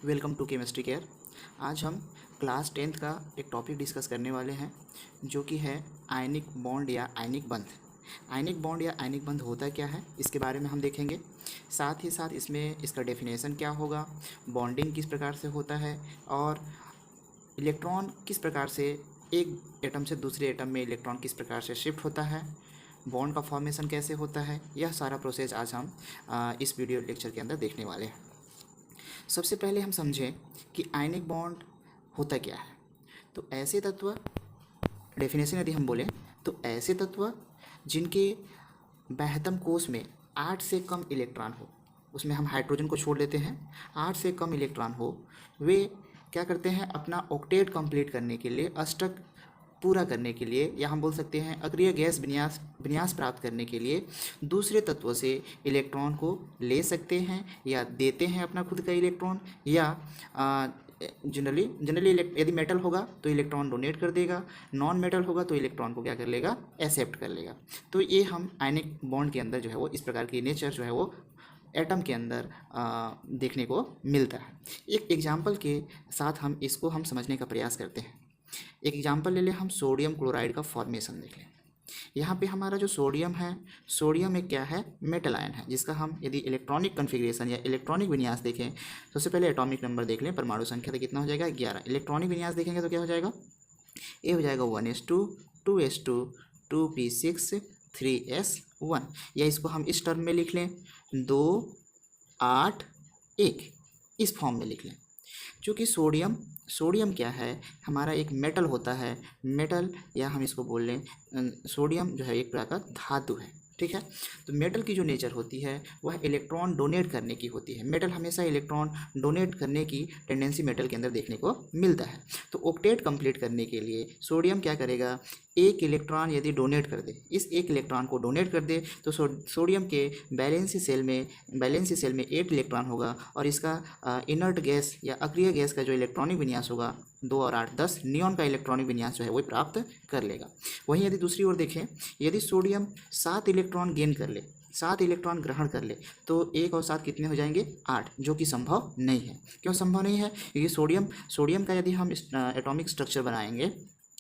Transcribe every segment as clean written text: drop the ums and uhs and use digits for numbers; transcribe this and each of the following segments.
Welcome to chemistry care. आज हम class 10th का एक टॉपिक डिस्कस करने वाले हैं जो कि है आयनिक बॉन्ड या आयनिक बंध। आयनिक बॉन्ड या आयनिक बंध होता क्या है इसके बारे में हम देखेंगे। साथ ही साथ इसमें इसका डेफिनेशन क्या होगा, बॉन्डिंग किस प्रकार से होता है और इलेक्ट्रॉन किस प्रकार से एक एटम से दूसरे एटम में इलेक्ट्रॉन किस प्रकार से शिफ्ट होता है, बॉन्ड का फॉर्मेशन कैसे होता है, यह सारा प्रोसेस आज हम इस वीडियो लेक्चर के अंदर देखने वाले हैं। सबसे पहले हम समझें कि आयनिक बॉन्ड होता क्या है। तो ऐसे तत्व, डेफिनेशन यदि हम बोलें तो ऐसे तत्व जिनके बाह्यतम कोश में 8 से कम इलेक्ट्रॉन हो, उसमें हम हाइड्रोजन को छोड़ देते हैं, 8 से कम इलेक्ट्रॉन हो, वे क्या करते हैं अपना ऑक्टेट कंप्लीट करने के लिए, अष्टक पूरा करने के लिए, या हम बोल सकते हैं अक्रिय गैस विन्यास प्राप्त करने के लिए दूसरे तत्व से इलेक्ट्रॉन को ले सकते हैं या देते हैं अपना खुद का इलेक्ट्रॉन, या जनरली यदि मेटल होगा तो इलेक्ट्रॉन डोनेट कर देगा, नॉन मेटल होगा तो इलेक्ट्रॉन को क्या कर लेगा, एक्सेप्ट कर लेगा। तो ये हम आयनिक बॉन्ड के अंदर जो है वो इस प्रकार की नेचर जो है वो एटम के अंदर देखने को मिलता है। एक एग्जाम्पल के साथ हम इसको समझने का प्रयास करते हैं। एक एग्जाम्पल ले लें, हम सोडियम क्लोराइड का फॉर्मेशन देख लें। यहाँ पे हमारा जो सोडियम है, सोडियम एक क्या है, मेटल आयन है, जिसका हम यदि इलेक्ट्रॉनिक कन्फिग्रेशन या इलेक्ट्रॉनिक विन्यास देखें, सबसे पहले एटॉमिक नंबर देख लें, परमाणु संख्या तो कितना हो जाएगा 11। इलेक्ट्रॉनिक विन्यास देखेंगे तो क्या हो जाएगा, ए हो जाएगा 1s2 2s2 2p6 3s1, या इसको हम इस टर्म में लिख लें 2 8 1, इस फॉर्म में लिख लें। चूँकि सोडियम क्या है, हमारा एक मेटल होता है, मेटल या हम इसको बोल लें सोडियम जो है एक प्रकार का धातु है, ठीक है। तो मेटल की जो नेचर होती है वह इलेक्ट्रॉन डोनेट करने की होती है। मेटल हमेशा इलेक्ट्रॉन डोनेट करने की टेंडेंसी मेटल के अंदर देखने को मिलता है। तो ऑक्टेट कंप्लीट करने के लिए सोडियम क्या करेगा, एक इलेक्ट्रॉन यदि डोनेट कर दे, इस एक इलेक्ट्रॉन को डोनेट कर दे तो सोडियम के बैलेंसी सेल में 8 इलेक्ट्रॉन होगा, और इसका इनर्ट गैस या अक्रिय गैस का जो इलेक्ट्रॉनिक विन्यास होगा 2 और 8 10, नियॉन का इलेक्ट्रॉनिक विन्यास जो है वो प्राप्त कर लेगा। वहीं यदि दूसरी ओर देखें, यदि सोडियम 7 इलेक्ट्रॉन गेन कर ले, 7 इलेक्ट्रॉन ग्रहण कर ले, तो 1 और 7 कितने हो जाएंगे 8, जो कि संभव नहीं है। क्यों संभव नहीं है, क्योंकि सोडियम का यदि हम एटॉमिक स्ट्रक्चर बनाएंगे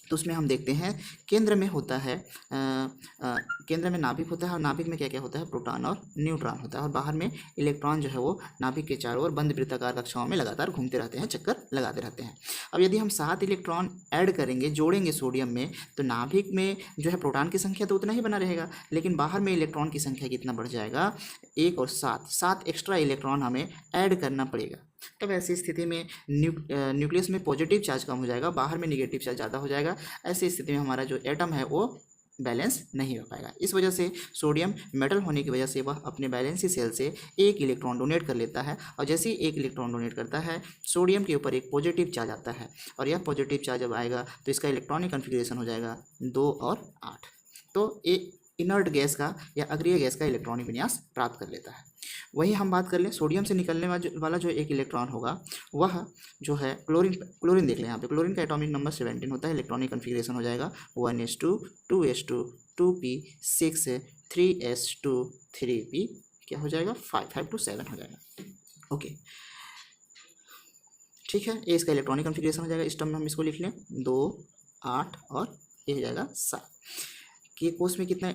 तो उसमें हम देखते हैं केंद्र में होता है, केंद्र में नाभिक होता है, और नाभिक में क्या क्या होता है, प्रोटॉन और न्यूट्रॉन होता है, और बाहर में इलेक्ट्रॉन जो है वो नाभिक के चारों ओर बंद वृत्ताकार कक्षाओं में लगातार घूमते रहते हैं, चक्कर लगाते रहते हैं। अब यदि हम 7 इलेक्ट्रॉन ऐड करेंगे, जोड़ेंगे सोडियम में, तो नाभिक में जो है प्रोटॉन की संख्या तो उतना ही बना रहेगा, लेकिन बाहर में इलेक्ट्रॉन की संख्या कितना बढ़ जाएगा, 1 और 7 एक्स्ट्रा इलेक्ट्रॉन हमें ऐड करना पड़ेगा। तब ऐसी स्थिति में न्यूक्लियस में पॉजिटिव चार्ज कम हो जाएगा, बाहर में निगेटिव चार्ज ज़्यादा हो जाएगा। ऐसी स्थिति में हमारा जो एटम है वो बैलेंस नहीं हो पाएगा। इस वजह से सोडियम मेटल होने की वजह से वह अपने बैलेंसी सेल से एक इलेक्ट्रॉन डोनेट कर लेता है, और जैसे ही एक इलेक्ट्रॉन डोनेट करता है सोडियम के ऊपर एक पॉजिटिव चार्ज आता है, और यह पॉजिटिव चार्ज जब आएगा तो इसका इलेक्ट्रॉनिक कन्फिग्रेशन हो जाएगा 2 और 8। तो एक इनर्ट गैस का या अग्रिय गैस का इलेक्ट्रॉनिक विन्यास प्राप्त कर लेता है। वही हम बात कर लें, सोडियम से निकलने वाला जो एक इलेक्ट्रॉन होगा वह जो है क्लोरीन देख लें। यहाँ पे क्लोरीन का एटॉमिक नंबर 17 होता है, इलेक्ट्रॉनिक कन्फिग्रेशन हो जाएगा 1s2 2s2 2p6 3s2 3p, क्या हो जाएगा 5 to 7 हो जाएगा। ओके, ठीक है, ये इसका इलेक्ट्रॉनिक कन्फिग्रेशन हो जाएगा। इस टर्म में हम इसको लिख लें 2 8 और ये हो जाएगा 7। के कोष में कितने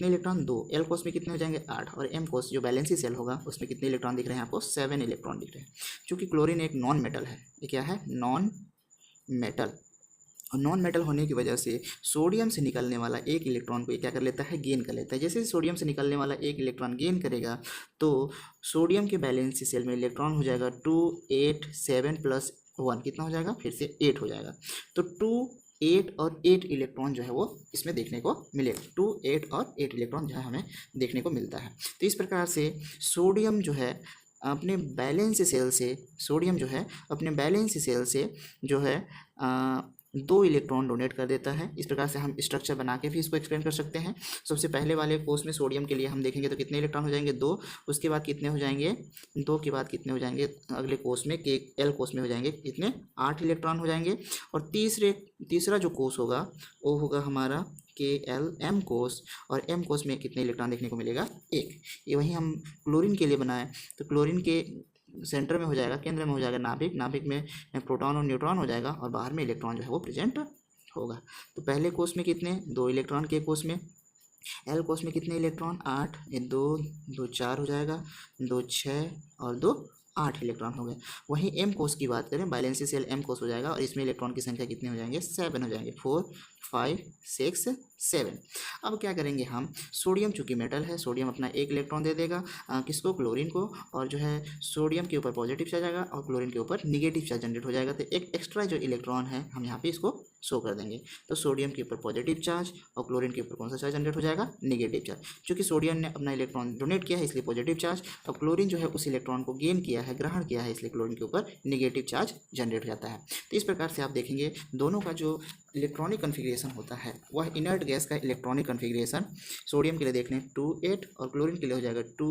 इलेक्ट्रॉन 2, एल कोष में कितने हो जाएंगे 8, और एम कोष जो बैलेंसी सेल होगा उसमें कितने इलेक्ट्रॉन दिख रहे हैं आपको, 7 इलेक्ट्रॉन दिख रहे हैं। चूँकि क्लोरीन एक नॉन मेटल है, ये क्या है, नॉन मेटल, और नॉन मेटल होने की वजह से सोडियम से निकलने वाला एक इलेक्ट्रॉन को ये क्या कर लेता है, गेन कर लेता है। जैसे सोडियम से निकलने वाला एक इलेक्ट्रॉन गेन करेगा तो सोडियम के बैलेंसी सेल में इलेक्ट्रॉन हो जाएगा 2 8 7 + 1 कितना हो जाएगा, फिर से 8 हो जाएगा। तो 2 8 और 8 इलेक्ट्रॉन जो है वो इसमें देखने को मिलेगा, 2 8 और 8 इलेक्ट्रॉन जो है हमें देखने को मिलता है। तो इस प्रकार से सोडियम जो है अपने बैलेंस सेल से, जो है 2 इलेक्ट्रॉन डोनेट कर देता है। इस प्रकार से हम स्ट्रक्चर बना के भी इसको एक्सप्लेन कर सकते हैं। सबसे पहले वाले कोष में सोडियम के लिए हम देखेंगे तो कितने इलेक्ट्रॉन हो जाएंगे 2, उसके बाद कितने हो जाएंगे 2 के बाद कितने हो जाएंगे अगले कोष में, के एल कोष में हो जाएंगे कितने 8 इलेक्ट्रॉन हो जाएंगे। और तीसरा जो कोष होगा वो होगा हमारा के एल एम कोष, और एम कोष में कितने इलेक्ट्रॉन देखने को मिलेगा 1। ये वही हम क्लोरीन के लिए बनाए, तो सेंटर में हो जाएगा, केंद्र में हो जाएगा नाभिक, नाभिक में प्रोटॉन और न्यूट्रॉन हो जाएगा और बाहर में इलेक्ट्रॉन जो है वो प्रेजेंट होगा। तो पहले कोष में कितने, 2 इलेक्ट्रॉन के कोष में, एल कोष में कितने इलेक्ट्रॉन, 8, ये 2 2 4 हो जाएगा, 2 6 और 2 8 इलेक्ट्रॉन हो गए। वहीं एम कोष की बात करें, बैलेंसी सेल एम कोष हो जाएगा और इसमें इलेक्ट्रॉन की संख्या कितने हो जाएंगे, 7 हो जाएंगे, 4 5 6 7। अब क्या करेंगे हम, सोडियम चूंकि मेटल है, सोडियम अपना 1 इलेक्ट्रॉन दे देगा किसको, क्लोरीन को, और जो है सोडियम के ऊपर पॉजिटिव चार्ज आएगा और क्लोरीन के ऊपर निगेटिव चार्ज जनरेट हो जाएगा। तो एक एक्स्ट्रा जो इलेक्ट्रॉन है हम यहाँ पे इसको शो कर देंगे। तो सोडियम के ऊपर पॉजिटिव चार्ज और क्लोरीन के ऊपर कौन सा चार्ज जनरेट हो जाएगा, निगेटिव चार्ज। क्योंकि सोडियम ने अपना इलेक्ट्रॉन डोनेट किया है इसलिए पॉजिटिव चार्ज, और क्लोरीन जो है उस इलेक्ट्रॉन को गेन किया है, ग्रहण किया है, इसलिए क्लोरीन के ऊपर निगेटिव चार्ज जनरेट हो जाता है। तो इस प्रकार से आप देखेंगे दोनों का जो इलेक्ट्रॉनिक कन्फिग्रेशन होता है वह इनर्ट गैस का इलेक्ट्रॉनिक कन्फिग्रेशन सोडियम के लिए देख लें 2 8 और क्लोरीन के लिए हो जाएगा 2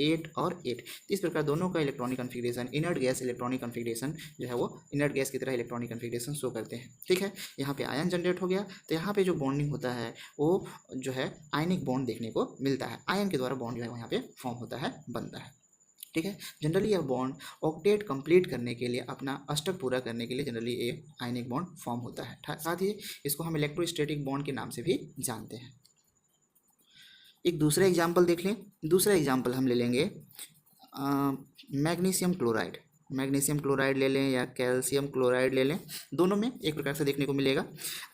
8 और 8। इस प्रकार दोनों का electronic configuration, inert gas electronic configuration जो है वो इनर्ट गैस की तरह इलेक्ट्रॉनिक कन्फिग्रेशन शो करते हैं। ठीक है, यहाँ पे आयन जनरेट हो गया, तो यहाँ पे जो बॉन्डिंग होता है वो जो है आयनिक बॉन्ड देखने को मिलता है, आयन के द्वारा बॉन्ड जो है यहाँ पे फॉर्म होता है, बनता है। ठीक है, जनरली यह बॉन्ड ऑक्टेट कंप्लीट करने के लिए, अपना अष्टक पूरा करने के लिए जनरली ये आयनिक बॉन्ड फॉर्म होता है। साथ ही इसको हम इलेक्ट्रोस्टैटिक बॉन्ड के नाम से भी जानते हैं। एक दूसरा एग्जाम्पल देख लें, दूसरा एग्जाम्पल हम ले लेंगे मैग्नीशियम क्लोराइड। मैग्नीशियम क्लोराइड ले लें या कैल्शियम क्लोराइड ले लें, दोनों में एक प्रकार से देखने को मिलेगा।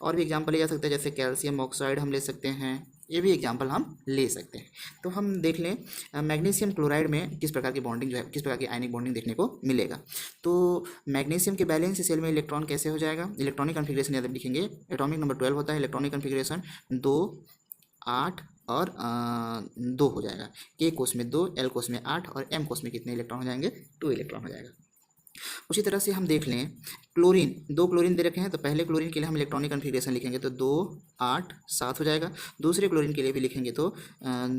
और भी एग्जाम्पल लिया जा सकता है, जैसे कैल्शियम ऑक्साइड हम ले सकते हैं, ये भी एग्जाम्पल हम ले सकते हैं। तो हम देख लें मैग्नीशियम क्लोराइड में किस प्रकार की बॉन्डिंग जो है, किस प्रकार की आयनिक बॉन्डिंग देखने को मिलेगा। तो मैग्नीशियम के बैलेंस सेल में इलेक्ट्रॉन कैसे हो जाएगा, इलेक्ट्रॉनिक कन्फिग्रेशन याद लिखेंगे, एटॉमिक नंबर 12 होता है, इलेक्ट्रॉनिक कन्फिग्रेशन 2 8 और 2 हो जाएगा। के कोष में 2, एल कोष में 8 और एम कोष में कितने इलेक्ट्रॉन हो जाएंगे, 2 इलेक्ट्रॉन हो जाएगा। उसी तरह से हम देख लें क्लोरीन, 2 क्लोरीन दे रखे हैं, तो पहले क्लोरीन के लिए हम इलेक्ट्रॉनिक कन्फिग्रेशन लिखेंगे तो 2 8 7 हो जाएगा। दूसरे क्लोरीन के लिए भी लिखेंगे तो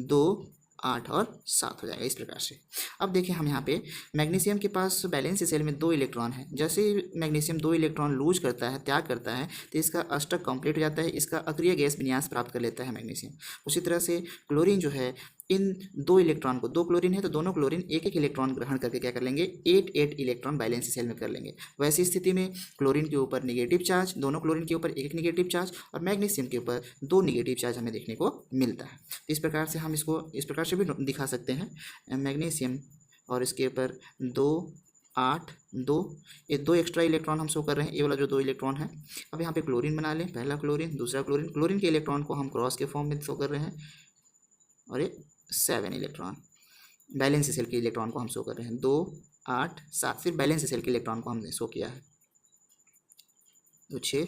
2 8 और 7 हो जाएगा। इस प्रकार से अब देखें हम यहाँ पे मैग्नीशियम के पास बैलेंस सेल में 2 इलेक्ट्रॉन है। जैसे ही मैग्नीशियम 2 इलेक्ट्रॉन लूज करता है, त्याग करता है, तो इसका अष्टक कंप्लीट हो जाता है, इसका अक्रिय गैस विन्यास प्राप्त कर लेता है मैग्नीशियम। उसी तरह से क्लोरीन जो है इन 2 इलेक्ट्रॉन को, 2 क्लोरीन है तो दोनों क्लोरीन एक एक इलेक्ट्रॉन ग्रहण करके क्या कर लेंगे, 8 8 इलेक्ट्रॉन बैलेंस सेल में कर लेंगे। वैसी स्थिति में क्लोरीन के ऊपर निगेटिव चार्ज, दोनों क्लोरीन के ऊपर एक एक निगेटिव चार्ज और मैग्नीशियम के ऊपर 2 निगेटिव चार्ज हमें देखने को मिलता है। इस प्रकार से हम इसको इस प्रकार से भी दिखा सकते हैं, मैग्नीशियम और इसके ऊपर 2 8 2, ये 2 एक्स्ट्रा इलेक्ट्रॉन हम शो कर रहे हैं, ये वाला जो 2 इलेक्ट्रॉन है। अब यहाँ पे क्लोरीन बना लें, पहला क्लोरीन, दूसरा क्लोरीन, क्लोरीन के इलेक्ट्रॉन को हम क्रॉस के फॉर्म में शो कर रहे हैं और ये 7 इलेक्ट्रॉन बैलेंस सेल के इलेक्ट्रॉन को हम शो कर रहे हैं, 2 8 7, फिर बैलेंस सेल के इलेक्ट्रॉन को हमने शो किया है 2 6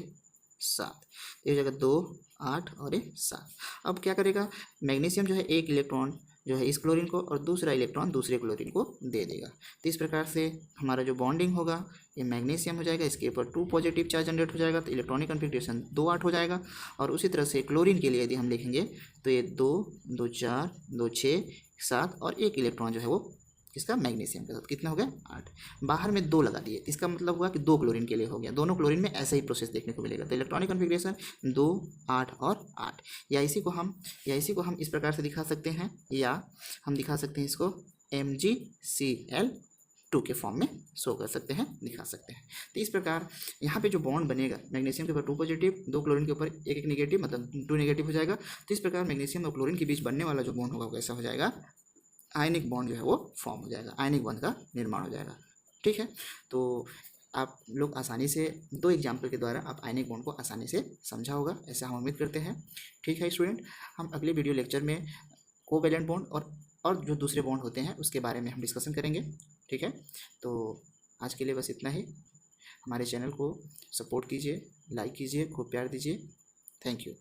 7, एक जगह 2 8 और 7। अब क्या करेगा, मैग्नीशियम जो है एक इलेक्ट्रॉन जो है इस क्लोरीन को और दूसरा इलेक्ट्रॉन दूसरे क्लोरीन को दे देगा। तो इस प्रकार से हमारा जो बॉन्डिंग होगा ये मैग्नीशियम हो जाएगा, इसके ऊपर 2 पॉजिटिव चार्ज जनरेट हो जाएगा, तो इलेक्ट्रॉनिक कन्फिग्रेशन 2 8 हो जाएगा। और उसी तरह से क्लोरीन के लिए यदि हम लिखेंगे तो ये 2 2 4 2 6 7 और एक इलेक्ट्रॉन जो है वो किसका, मैग्नीशियम के साथ, कितना हो गया 8। बाहर में 2 लगा दिए, इसका मतलब हुआ कि 2 क्लोरीन के लिए हो गया। दोनों क्लोरीन में ऐसा ही प्रोसेस देखने को मिलेगा। तो इलेक्ट्रॉनिक कन्फिग्रेशन 2 8 और 8, या इसी को हम इस प्रकार से दिखा सकते हैं, या हम दिखा सकते हैं इसको MgCl2 के फॉर्म में शो कर सकते हैं, दिखा सकते हैं। तो इस प्रकार यहाँ पे जो बॉन्ड बनेगा, मैग्नीशियम के ऊपर 2 पॉजिटिव, 2 क्लोरीन के ऊपर एक एक निगेटिव, मतलब 2 नेगेटिव हो जाएगा। तो इस प्रकार मैग्नीशियम और क्लोरीन के बीच बनने वाला जो बॉन्ड होगा वो कैसा हो जाएगा, आयनिक बॉन्ड जो है वो फॉर्म हो जाएगा, आयनिक बॉन्ड का निर्माण हो जाएगा। ठीक है, तो आप लोग आसानी से 2 एग्जाम्पल के द्वारा आप आयनिक बॉन्ड को आसानी से समझा होगा, ऐसा हम उम्मीद करते हैं। ठीक है स्टूडेंट, हम अगले वीडियो लेक्चर में कोवैलेंट बॉन्ड और जो दूसरे बॉन्ड होते हैं उसके बारे में हम डिस्कशन करेंगे। ठीक है, तो आज के लिए बस इतना ही। हमारे चैनल को सपोर्ट कीजिए, लाइक कीजिए, खूब प्यार दीजिए। Thank you.